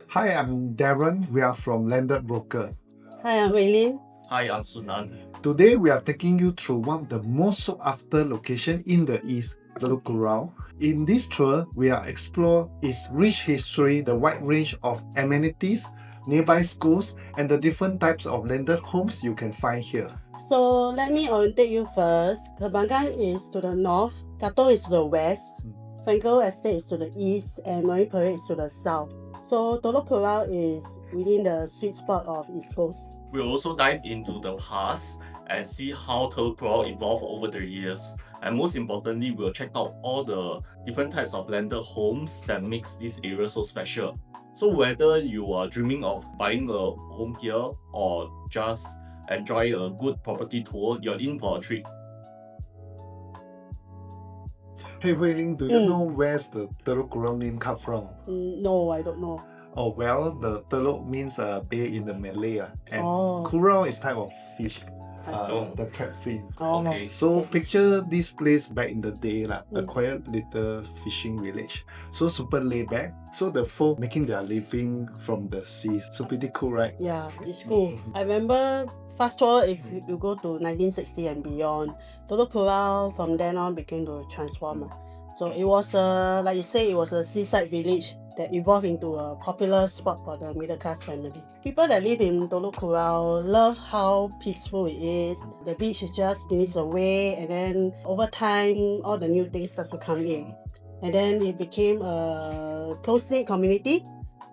Hi, I'm Darren. We are from Landed Broker. Hi, I'm Hui Lyn. Hi, I'm Sunan. Today, we are taking you through one of the most sought after location in the East, Telok Kurau. In this tour, we are explore its rich history, the wide range of amenities, nearby schools, and the different types of landed homes you can find here. So let me orientate you first. Kembangan is to the north, Katong is to the west, Kurau Estate is to the east, and Marine Parade is to the south. So Telok Kurau is within the sweet spot of East Coast. We'll also dive into the past and see how Telok Kurau evolved over the years. And most importantly, we'll check out all the different types of landed homes that makes this area so special. So whether you are dreaming of buying a home here or just enjoy a good property tour, you're in for a treat. Hey, Hui Lyn, do you know where's the Telok Kurau name come from? No, I don't know. Oh, well, the Telok means bay in the Malay, and Oh. Kurau is type of fish, I see. the crabfish. Oh. Okay. So picture this place back in the day, a quiet little fishing village. So super laid back. So the folk making their living from the seas. So pretty cool, right? Yeah, it's cool. I remember fast forward if you go to 1960 and beyond, Telok Kurau from then on began to transform. So it was like you say, it was a seaside village that evolved into a popular spot for the middle class family. People that live in Telok Kurau love how peaceful it is. The beach is just minutes away, and then over time, all the new things start to come in. And then it became a close-knit community.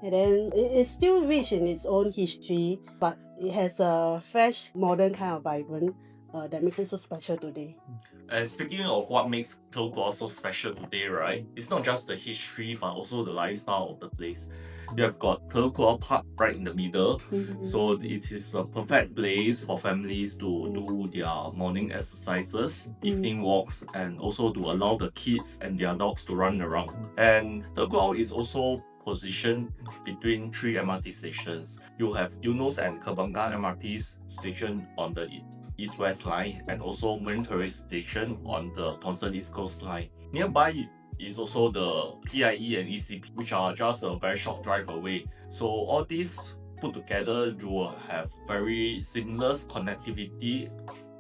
And then it is still rich in its own history, but it has a fresh, modern kind of vibrant that makes it so special today. And speaking of what makes Telok Kurau so special today, right? It's not just the history, but also the lifestyle of the place. You have got Telok Kurau Park right in the middle. So it is a perfect place for families to do their morning exercises, evening walks, and also to allow the kids and their dogs to run around. And Telok Kurau is also positioned between 3 MRT stations. You have Eunos and Kembangan MRTs station on the East-West line, and also Marine Terrace station on the Thomson East Coast line. Nearby is also the PIE and ECP, which are just a very short drive away. So all these put together, you will have very seamless connectivity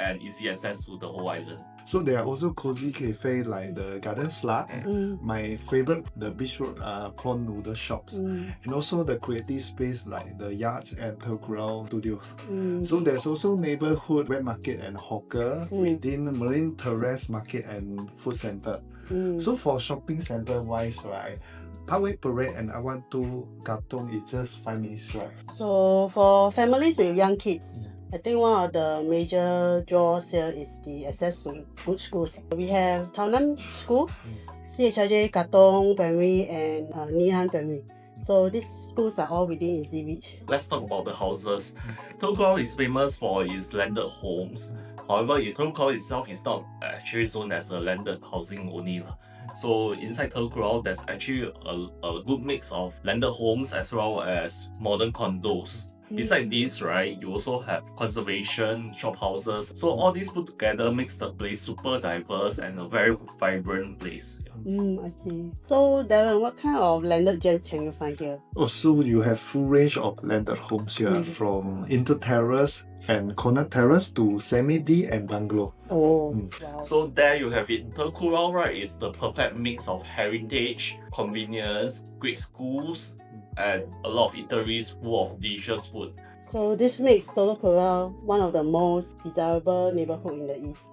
and easy access to the whole island. So there are also cozy cafe like the Garden Slug. My favorite, the Beach Road prawn noodle shops. And also the creative space like the Yacht and Telok Kurau Studios. So there's also neighbourhood wet market and hawker within Marine Terrace Market and Food Centre. So for shopping centre wise, right, Parkway Parade and 112 Katong is just 5 minutes drive. So for families with young kids, I think one of the major draws here is the access to good schools. We have Tao Nan School, CHIJ Katong Primary, and Ngee Ann Primary. So these schools are all within easy reach. Let's talk about the houses. Telok Kurau is famous for its landed homes. However, Telok Kurau itself is not actually zoned as a landed housing only. So inside Telok Kurau, there's actually a good mix of landed homes as well as modern condos. Besides this, right, you also have conservation, shophouses. So all these put together makes the place super diverse and a very vibrant place. I see. So Darren, what kind of landed gems can you find here? Also, you have full range of landed homes here from inter-terrace and corner terrace to semi-D and bungalow. Oh, wow. So there you have it. Telok Kurau, right, is the perfect mix of heritage, convenience, great schools, and a lot of eateries full of delicious food. So this makes Telok Kurau one of the most desirable neighborhood in the east.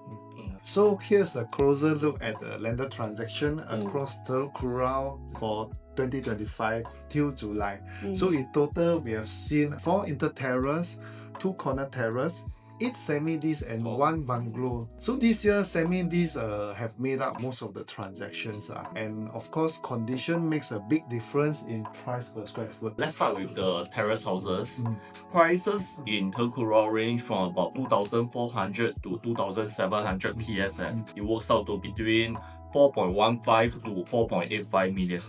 So here's a closer look at the landed transaction across Telok Kurau for 2025 till July. So in total, we have seen 4 inter-terrace, 2 corner terrace, 8 semi-Ds and 1 bungalow. So this year, semi-Ds have made up most of the transactions. And of course, condition makes a big difference in price per square foot. Let's start with the terrace houses. Prices in Telok Kurau range from about 2,400 to 2,700 PSF. It works out to between 4.15 to 4.85 million.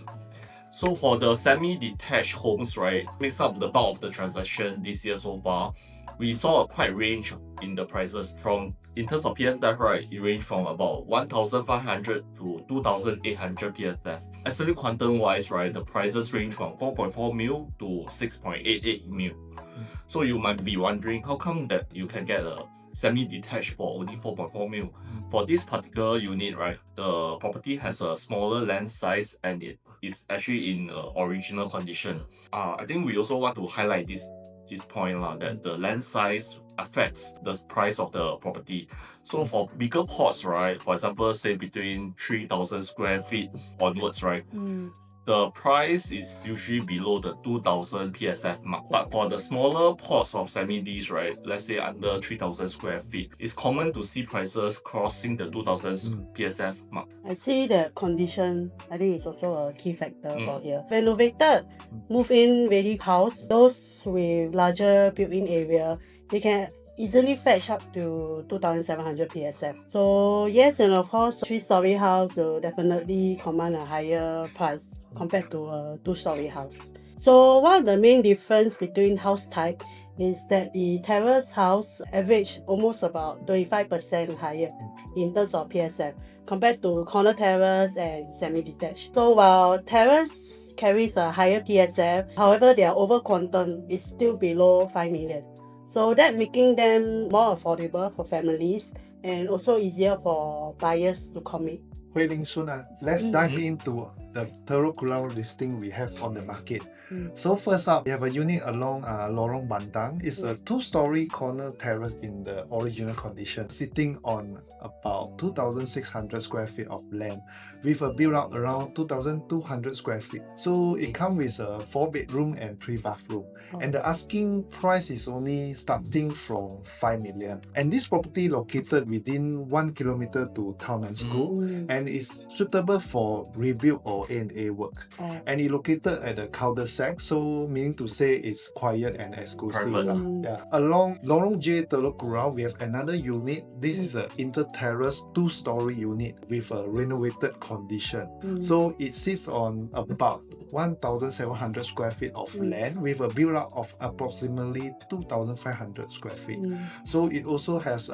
So for the semi-detached homes, right, makes up the bulk of the transaction this year so far. we saw a quite range in the prices. In terms of PSF, right, it ranged from about 1,500 to 2,800 PSF. Absolute quantum wise, right, the prices range from 4.4 mil to 6.88 mil. So you might be wondering how come that you can get a semi-detached for only 4.4 mil. For this particular unit, right, the property has a smaller land size and it is actually in original condition. I think we also want to highlight this point that the land size affects the price of the property. So for bigger plots, right, for example, say between 3,000 square feet onwards, right, the price is usually below the 2,000 PSF mark. But for the smaller plots of semi-Ds, right, let's say under 3,000 square feet, it's common to see prices crossing the 2,000 PSF mark. I see that condition, I think it's also a key factor for here. Renovated, move-in ready house, those with larger built-in area, they can easily fetch up to 2,700 PSF. So yes, and of course, 3-story house will definitely command a higher price compared to a 2-story house. So one of the main difference between house type is that the terrace house average almost about 25% higher in terms of PSF compared to corner terrace and semi-detached. So while terrace carries a higher PSF, however their over quantum is still below 5 million. So that making them more affordable for families and also easier for buyers to commit. Hui Lyn, soon, let's dive into the Telok Kurau listing we have on the market. So first up, we have a unit along Lorong Bandang. It's a 2-story corner terrace in the original condition, sitting on about 2,600 square feet of land with a build-out around 2,200 square feet. So it comes with a 4-bedroom and 3-bathroom. And the asking price is only starting from 5 million. And this property located within 1 kilometer to Tao Nan School and is suitable for rebuild or A&A work. And it located at the cul-de-sac, so meaning to say it's quiet and exclusive. Along Lorong J Telok Kurau, we have another unit. This is an inter-terrace 2-story unit with a renovated condition. So it sits on about 1,700 square feet of land with a build-out of approximately 2,500 square feet. So it also has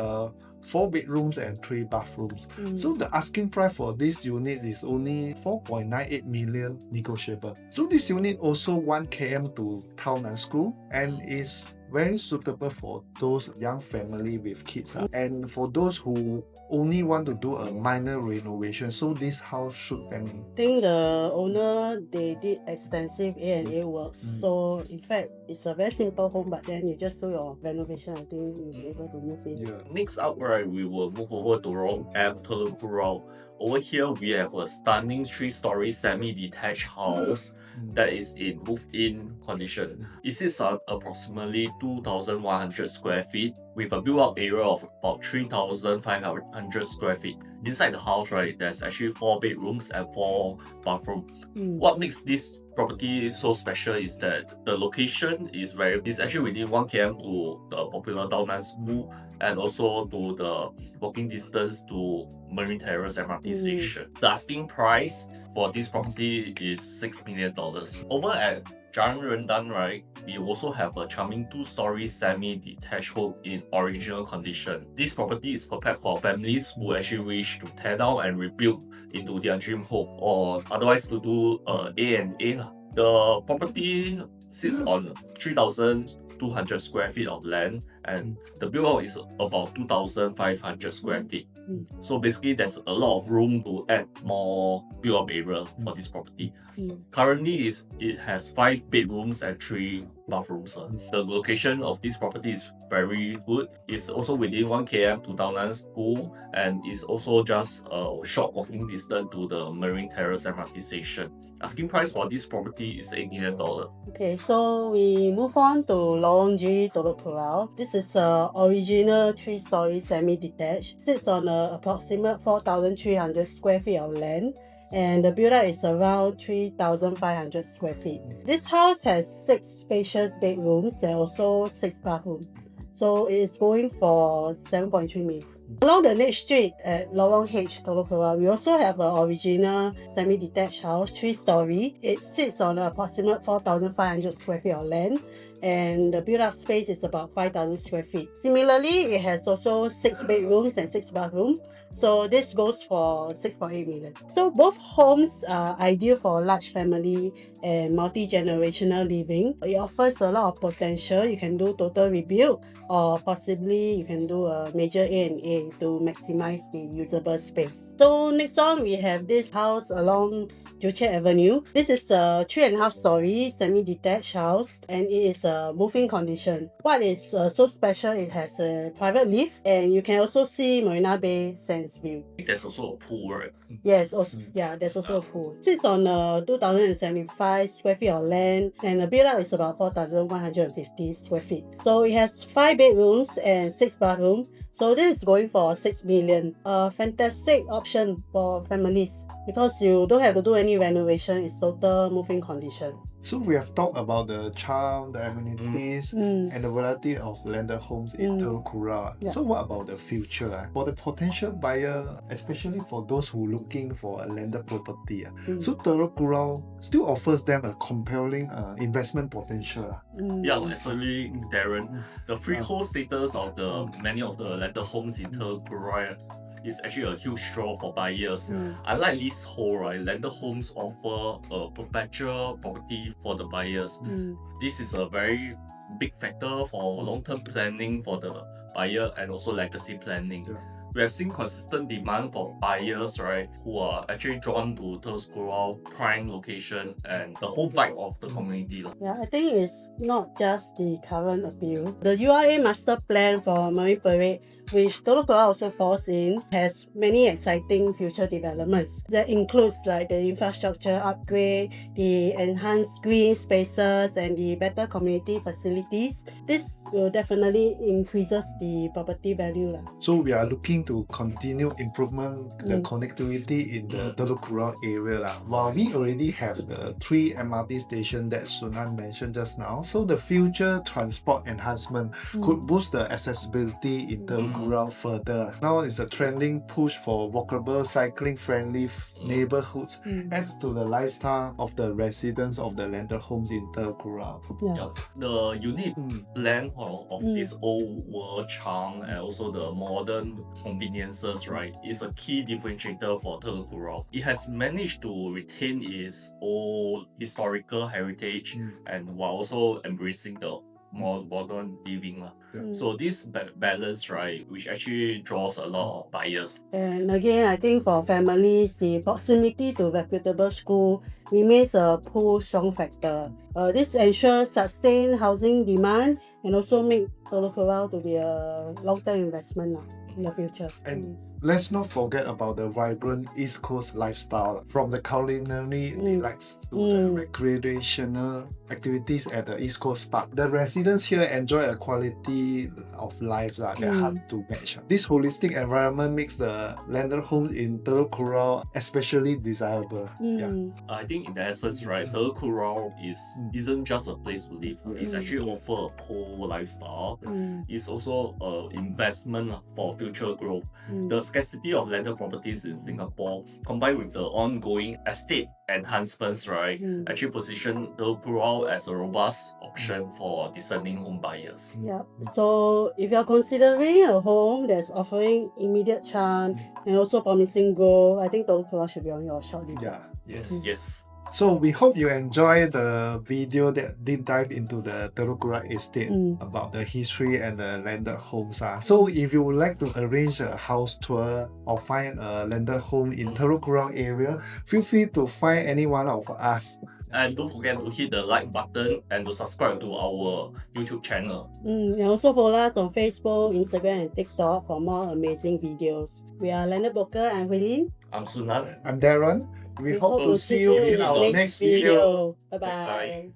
4 bedrooms and 3 bathrooms. So the asking price for this unit is only 4.98 million negotiable. So this unit also 1 km to Tao Nan School and is very suitable for those young family with kids. And for those who only want to do a minor renovation, so this house should them. I think the owner, they did extensive A&A works. So in fact, it's a very simple home, but then you just do your renovation, I think you'll be able to move in. Next up, right, we will move over to Lorong M Telok Kurau. Over here, we have a stunning 3-story semi-detached house that is in move-in condition. It sits on approximately 2,100 square feet with a built-out area of about 3,500 square feet. Inside the house, right, there's actually 4 bedrooms and 4 bathrooms. What makes this property so special is that the location is actually within 1 km to the popular Tao Nan School and also to the walking distance to Marine Terrace MRT station. The asking price for this property is $6 million. Over at Jalan Rendang, right, we also have a charming 2-story semi-detached home in original condition. This property is perfect for families who actually wish to tear down and rebuild into their dream home or otherwise to do A&A. The property sits on 3,200 square feet of land and the build-out is about 2,500 square feet. So basically, there's a lot of room to add more build-up area for this property. Currently, it has 5 bedrooms and 3 bathrooms. The location of this property is very good. It's also within 1 km to Tao Nan School and is also just a short walking distance to the Marine Terrace MRT station. Asking price for this property is $8 million. Okay, so we move on to Lorong J Telok Kurau. This is a original 3-story semi-detached. Sits on a approximate 4,300 square feet of land and the build-up is around 3,500 square feet. This house has 6 spacious bedrooms and also 6 bathrooms. So it is going for 7.3 million. Along the next street at Lorong H Telok Kurau, we also have an original semi-detached house, 3-story. It sits on an approximate 4,500 square feet of land and the built-up space is about 5,000 square feet. Similarly, it has also 6 bedrooms and 6 bathrooms. So this goes for 6.8 million. So both homes are ideal for large family and multi-generational living. It offers a lot of potential. You can do total rebuild, or possibly you can do a major A&A to maximize the usable space. So next on, we have this house along Juche Avenue. This is a 3.5 story semi-detached house, and it is a moving condition. What is so special, it has a private lift, and you can also see Marina Bay Sands view. There's also a pool, right? Yes, also, yeah, there's also a pool. Sits on 2,075 square feet of land, and the build-up is about 4,150 square feet. So it has 5 bedrooms and 6 bathrooms. So this is going for 6 million. A fantastic option for families because you don't have to do any renovation. It's total moving condition. So we have talked about the charm, the amenities, and the variety of landed homes in Telok Kurau. Yeah. So what about the future? For the potential buyer, especially for those who are looking for a landed property, so Telok Kurau still offers them a compelling investment potential. Yeah, actually, Darren, the freehold status of the many of the landed homes in Telok Kurau is actually a huge draw for buyers. Unlike leasehold, right, landed homes offer a perpetual property for the buyers. This is a very big factor for long-term planning for the buyer and also legacy planning. We have seen consistent demand for buyers, right, who are actually drawn to Telok Kurau prime location and the whole vibe of the community. Yeah, I think it's not just the current appeal. The URA master plan for Marine Parade, which Telok Kurau also falls in, has many exciting future developments. That includes like the infrastructure upgrade, the enhanced green spaces, and the better community facilities. This will definitely increases the property value. So we are looking to continue improvement the connectivity in the Telok Kurau area. While we already have the 3 MRT stations that Sunan mentioned just now, so the future transport enhancement could boost the accessibility in Telok Kurau further. Now it's a trending push for walkable, cycling-friendly neighbourhoods, adds to the lifestyle of the residents of the landed homes in Telok Kurau. The unique blend of this old world charm and also the modern conveniences, right, is a key differentiator for Telok Kurau. It has managed to retain its old historical heritage and while also embracing the more modern living. So this balance, right, which actually draws a lot of buyers. And again, I think for families, the proximity to reputable school remains a pull strong factor. This ensures sustained housing demand and also make Telok Kurau to be a long-term investment in the future. And let's not forget about the vibrant East Coast lifestyle, from the culinary delights to the recreational activities at the East Coast Park. The residents here enjoy a quality of life that hard to match. This holistic environment makes the landed homes in Telok Kurau especially desirable. I think in essence, right, Telok Kurau isn't just a place to live. It's actually offer a whole lifestyle. It's also an investment for future growth. The scarcity of landed properties in Singapore, combined with the ongoing estate enhancements, right, actually position Telok Kurau as a robust option for discerning home buyers. So if you're considering a home that's offering immediate charm and also promising growth, I think Telok Kurau should be on your shortlist. Yes. So we hope you enjoy the video that deep dive into the Telok Kurau Estate about the history and the landed homes. So if you would like to arrange a house tour or find a landed home in Telok Kurau area, feel free to find any one of us. And don't forget to hit the like button and to subscribe to our YouTube channel. And also follow us on Facebook, Instagram, and TikTok for more amazing videos. We are Landed Broker. I'm Hui Lyn. I'm Sunan. I'm Darren. We hope to see you in our next video. Bye-bye. Bye.